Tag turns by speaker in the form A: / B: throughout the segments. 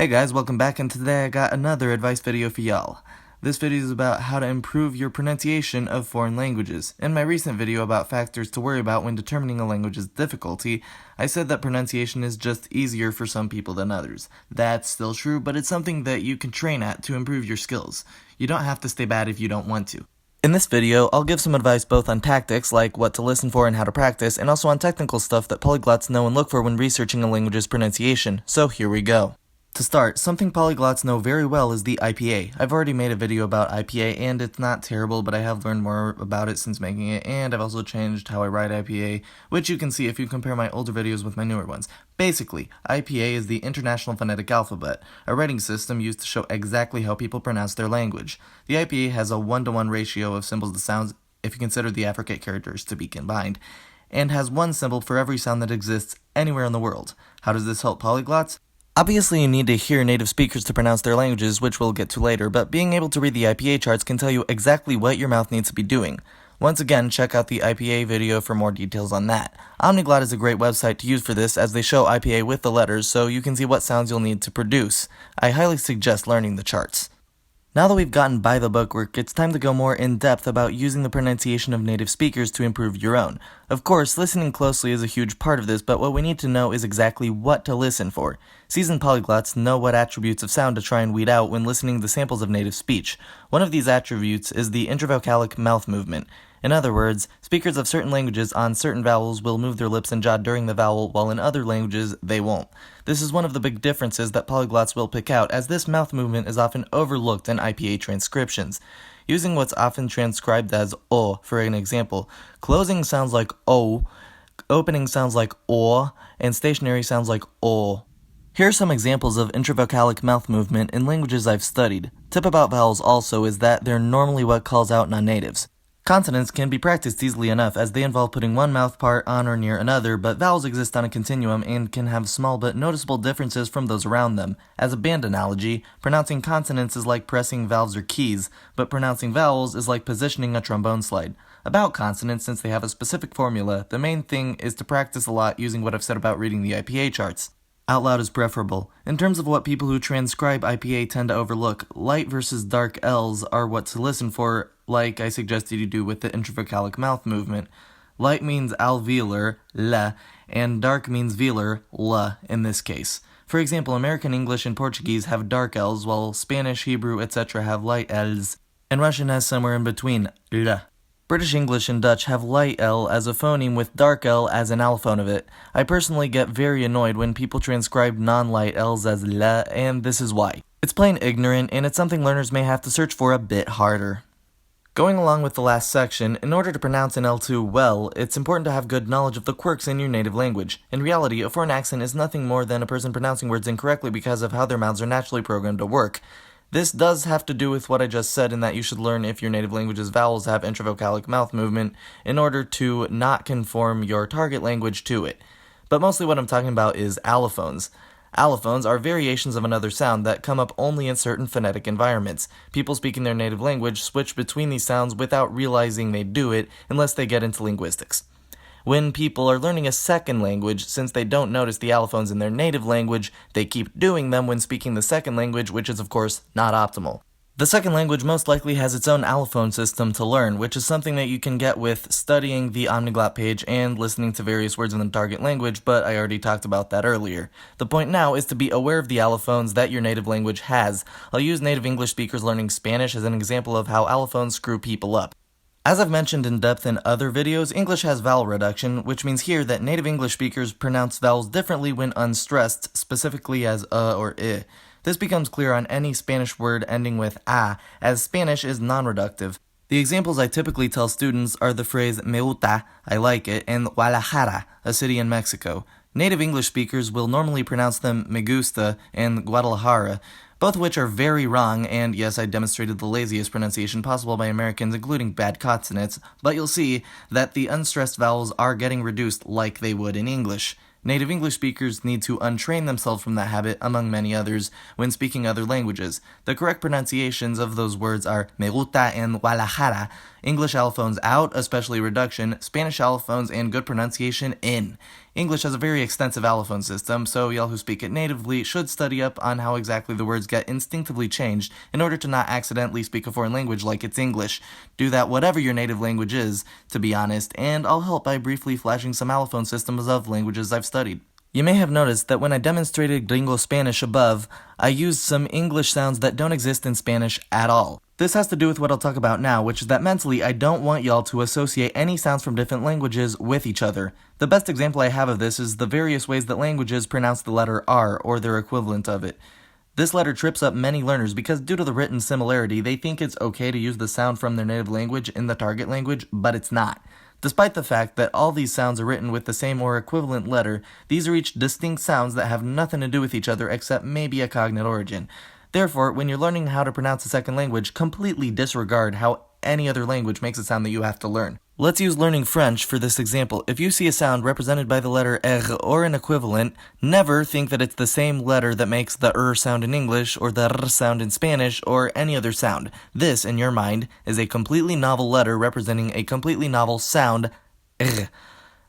A: Hey guys, welcome back, and today I got another advice video for y'all. This video is about how to improve your pronunciation of foreign languages. In my recent video about factors to worry about when determining a language's difficulty, I said that pronunciation is just easier for some people than others. That's still true, but it's something that you can train at to improve your skills. You don't have to stay bad if you don't want to. In this video, I'll give some advice both on tactics, like what to listen for and how to practice, and also on technical stuff that polyglots know and look for when researching a language's pronunciation. So here we go. To start, something polyglots know very well is the IPA. I've already made a video about IPA and it's not terrible, but I have learned more about it since making it, and I've also changed how I write IPA, which you can see if you compare my older videos with my newer ones. Basically, IPA is the International Phonetic Alphabet, a writing system used to show exactly how people pronounce their language. The IPA has a 1-to-1 ratio of symbols to sounds if you consider the affricate characters to be combined, and has one symbol for every sound that exists anywhere in the world. How does this help polyglots? Obviously, you need to hear native speakers to pronounce their languages, which we'll get to later, but being able to read the IPA charts can tell you exactly what your mouth needs to be doing. Once again, check out the IPA video for more details on that. Omniglot is a great website to use for this, as they show IPA with the letters, so you can see what sounds you'll need to produce. I highly suggest learning the charts. Now that we've gotten by the bookwork, it's time to go more in depth about using the pronunciation of native speakers to improve your own. Of course, listening closely is a huge part of this, but what we need to know is exactly what to listen for. Seasoned polyglots know what attributes of sound to try and weed out when listening to samples of native speech. One of these attributes is the intravocalic mouth movement. In other words, speakers of certain languages on certain vowels will move their lips and jaw during the vowel, while in other languages they won't. This is one of the big differences that polyglots will pick out, as this mouth movement is often overlooked in IPA transcriptions. Using what's often transcribed as O for an example, closing sounds like O, opening sounds like O, and stationary sounds like O. Here are some examples of intravocalic mouth movement in languages I've studied. Tip about vowels also is that they're normally what calls out non-natives. Consonants can be practiced easily enough, as they involve putting one mouth part on or near another, but vowels exist on a continuum and can have small but noticeable differences from those around them. As a band analogy, pronouncing consonants is like pressing valves or keys, but pronouncing vowels is like positioning a trombone slide. About consonants, since they have a specific formula, the main thing is to practice a lot using what I've said about reading the IPA charts. Out loud is preferable. In terms of what people who transcribe IPA tend to overlook, light versus dark L's are what to listen for, like I suggested you do with the intravocalic mouth movement. Light means alveolar, la, and dark means velar, la, in this case. For example, American English and Portuguese have dark L's, while Spanish, Hebrew, etc. have light L's, and Russian has somewhere in between, la. British English and Dutch have light L as a phoneme with dark L as an allophone of it. I personally get very annoyed when people transcribe non-light L's as la, and this is why. It's plain ignorant, and it's something learners may have to search for a bit harder. Going along with the last section, in order to pronounce an L2 well, it's important to have good knowledge of the quirks in your native language. In reality, a foreign accent is nothing more than a person pronouncing words incorrectly because of how their mouths are naturally programmed to work. This does have to do with what I just said, in that you should learn if your native language's vowels have intravocalic mouth movement in order to not conform your target language to it. But mostly what I'm talking about is allophones. Allophones are variations of another sound that come up only in certain phonetic environments. People speaking their native language switch between these sounds without realizing they do it unless they get into linguistics. When people are learning a second language, since they don't notice the allophones in their native language, they keep doing them when speaking the second language, which is of course not optimal. The second language most likely has its own allophone system to learn, which is something that you can get with studying the Omniglot page and listening to various words in the target language, but I already talked about that earlier. The point now is to be aware of the allophones that your native language has. I'll use native English speakers learning Spanish as an example of how allophones screw people up. As I've mentioned in depth in other videos, English has vowel reduction, which means here that native English speakers pronounce vowels differently when unstressed, specifically as or I. This becomes clear on any Spanish word ending with a, as Spanish is non-reductive. The examples I typically tell students are the phrase me gusta, I like it, and Guadalajara, a city in Mexico. Native English speakers will normally pronounce them me gusta and Guadalajara, both of which are very wrong, and yes, I demonstrated the laziest pronunciation possible by Americans, including bad consonants, but you'll see that the unstressed vowels are getting reduced like they would in English. Native English speakers need to untrain themselves from that habit, among many others, when speaking other languages. The correct pronunciations of those words are me gusta and Guadalajara, English allophones out, especially reduction, Spanish allophones and good pronunciation in. English has a very extensive allophone system, so y'all who speak it natively should study up on how exactly the words get instinctively changed in order to not accidentally speak a foreign language like it's English. Do that whatever your native language is, to be honest, and I'll help by briefly flashing some allophone systems of languages I've studied. You may have noticed that when I demonstrated Gringo Spanish above, I used some English sounds that don't exist in Spanish at all. This has to do with what I'll talk about now, which is that mentally I don't want y'all to associate any sounds from different languages with each other. The best example I have of this is the various ways that languages pronounce the letter R, or their equivalent of it. This letter trips up many learners because due to the written similarity, they think it's okay to use the sound from their native language in the target language, but it's not. Despite the fact that all these sounds are written with the same or equivalent letter, these are each distinct sounds that have nothing to do with each other except maybe a cognate origin. Therefore, when you're learning how to pronounce a second language, completely disregard how any other language makes a sound that you have to learn. Let's use learning French for this example. If you see a sound represented by the letter R or an equivalent, never think that it's the same letter that makes the sound in English or the R sound in Spanish or any other sound. This, in your mind, is a completely novel letter representing a completely novel sound, R.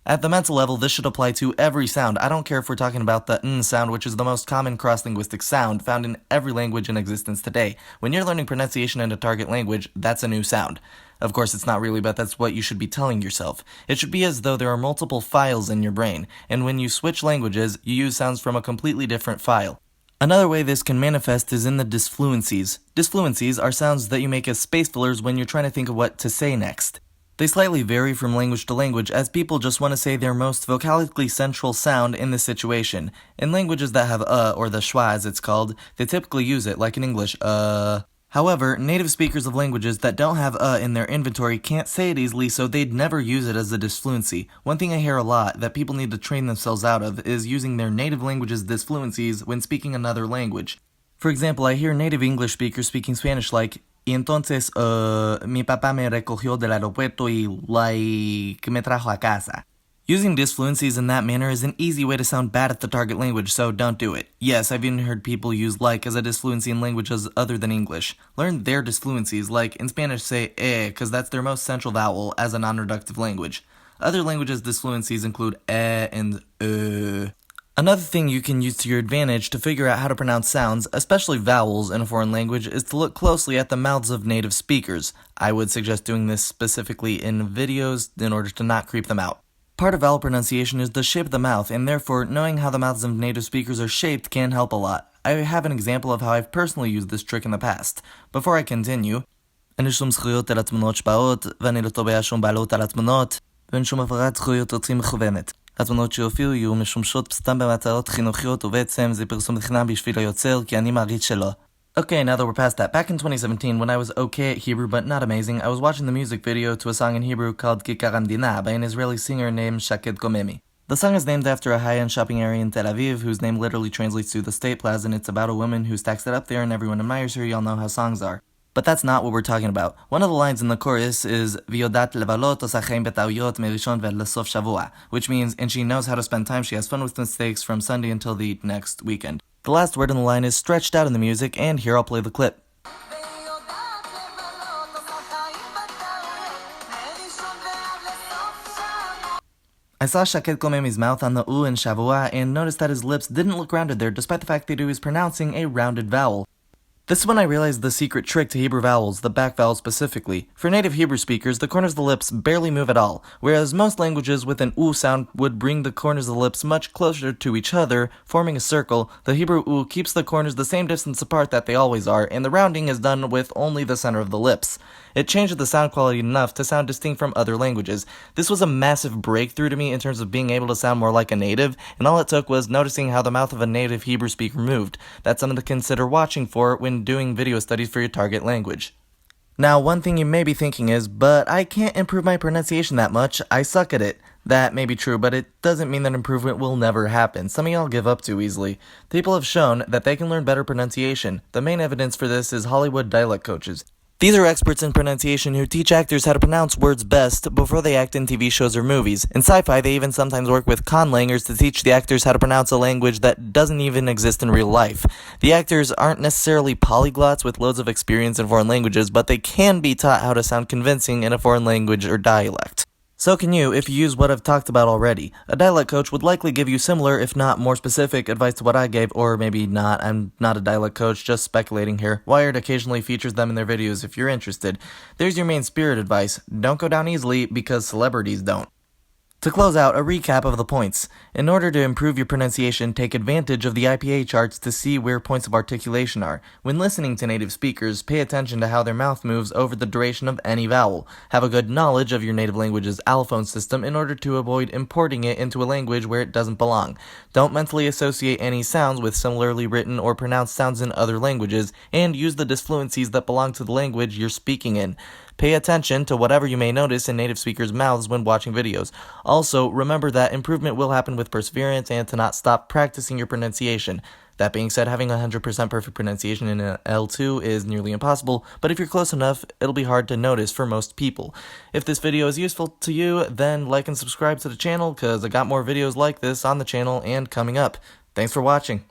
A: At the mental level, this should apply to every sound. I don't care if we're talking about the n sound, which is the most common cross-linguistic sound found in every language in existence today. When you're learning pronunciation in a target language, that's a new sound. Of course, it's not really, but that's what you should be telling yourself. It should be as though there are multiple files in your brain, and when you switch languages, you use sounds from a completely different file. Another way this can manifest is in the disfluencies. Disfluencies are sounds that you make as space fillers when you're trying to think of what to say next. They slightly vary from language to language as people just want to say their most vocalically central sound in this situation. In languages that have or the schwa as it's called, they typically use it, like in English, However, native speakers of languages that don't have in their inventory can't say it easily, so they'd never use it as a disfluency. One thing I hear a lot that people need to train themselves out of is using their native language's disfluencies when speaking another language. For example, I hear native English speakers speaking Spanish like, y entonces, mi papá me recogió del aeropuerto y, me trajo a casa. Using disfluencies in that manner is an easy way to sound bad at the target language, so don't do it. Yes, I've even heard people use like as a disfluency in languages other than English. Learn their disfluencies, like in Spanish say because that's their most central vowel as a non-reductive language. Other languages' disfluencies include and Another thing you can use to your advantage to figure out how to pronounce sounds, especially vowels in a foreign language, is to look closely at the mouths of native speakers. I would suggest doing this specifically in videos in order to not creep them out. Part of vowel pronunciation is the shape of the mouth, and therefore knowing how the mouths of native speakers are shaped can help a lot. I have an example of how I've personally used this trick in the past. Before I continue, אין לי שום זכויות על התמונות שבאות, ואני לא תובע שום בעלות על התמונות, ואין שום הפרת זכויות יוצרים מכוונת. התמונות שיופיעו יהיו משומשות סתם במטרות חינוכיות, ובעצם זה פרסום חינם בשביל היוצר, כי אני מעריץ שלו. Okay, now that we're past that, back in 2017, when I was okay at Hebrew but not amazing, I was watching the music video to a song in Hebrew called Kikar Hamdina by an Israeli singer named Shaked Komemi. The song is named after a high-end shopping area in Tel Aviv, whose name literally translates to the State Plaza, and it's about a woman who stacks it up there and everyone admires her. Y'all know how songs are. But that's not what we're talking about. One of the lines in the chorus is V'yodat levalot osachem betayot merishon ved lesof shavua, which means, and she knows how to spend time, she has fun with mistakes from Sunday until the next weekend. The last word in the line is stretched out in the music, and here I'll play the clip. I saw Shaked Komemi's mouth on the U in Shavua and noticed that his lips didn't look rounded there despite the fact that he was pronouncing a rounded vowel. This is when I realized the secret trick to Hebrew vowels, the back vowel specifically. For native Hebrew speakers, the corners of the lips barely move at all, whereas most languages with an U sound would bring the corners of the lips much closer to each other, forming a circle. The Hebrew U keeps the corners the same distance apart that they always are, and the rounding is done with only the center of the lips. It changes the sound quality enough to sound distinct from other languages. This was a massive breakthrough to me in terms of being able to sound more like a native, and all it took was noticing how the mouth of a native Hebrew speaker moved. That's something to consider watching for when doing video studies for your target language. Now, one thing you may be thinking is, but I can't improve my pronunciation that much, I suck at it. That may be true, but it doesn't mean that improvement will never happen. Some of y'all give up too easily. People have shown that they can learn better pronunciation. The main evidence for this is Hollywood dialect coaches. These are experts in pronunciation who teach actors how to pronounce words best before they act in TV shows or movies. In sci-fi, they even sometimes work with conlangers to teach the actors how to pronounce a language that doesn't even exist in real life. The actors aren't necessarily polyglots with loads of experience in foreign languages, but they can be taught how to sound convincing in a foreign language or dialect. So can you if you use what I've talked about already. A dialect coach would likely give you similar, if not more specific, advice to what I gave, or maybe not. I'm not a dialect coach, just speculating here. Wired occasionally features them in their videos if you're interested. There's your main spirit advice. Don't go down easily because celebrities don't. To close out, a recap of the points. In order to improve your pronunciation, take advantage of the IPA charts to see where points of articulation are. When listening to native speakers, pay attention to how their mouth moves over the duration of any vowel. Have a good knowledge of your native language's allophone system in order to avoid importing it into a language where it doesn't belong. Don't mentally associate any sounds with similarly written or pronounced sounds in other languages, and use the disfluencies that belong to the language you're speaking in. Pay attention to whatever you may notice in native speakers' mouths when watching videos. Also, remember that improvement will happen with perseverance and to not stop practicing your pronunciation. That being said, having 100% perfect pronunciation in an L2 is nearly impossible, but if you're close enough, it'll be hard to notice for most people. If this video is useful to you, then like and subscribe to the channel, because I got more videos like this on the channel and coming up. Thanks for watching.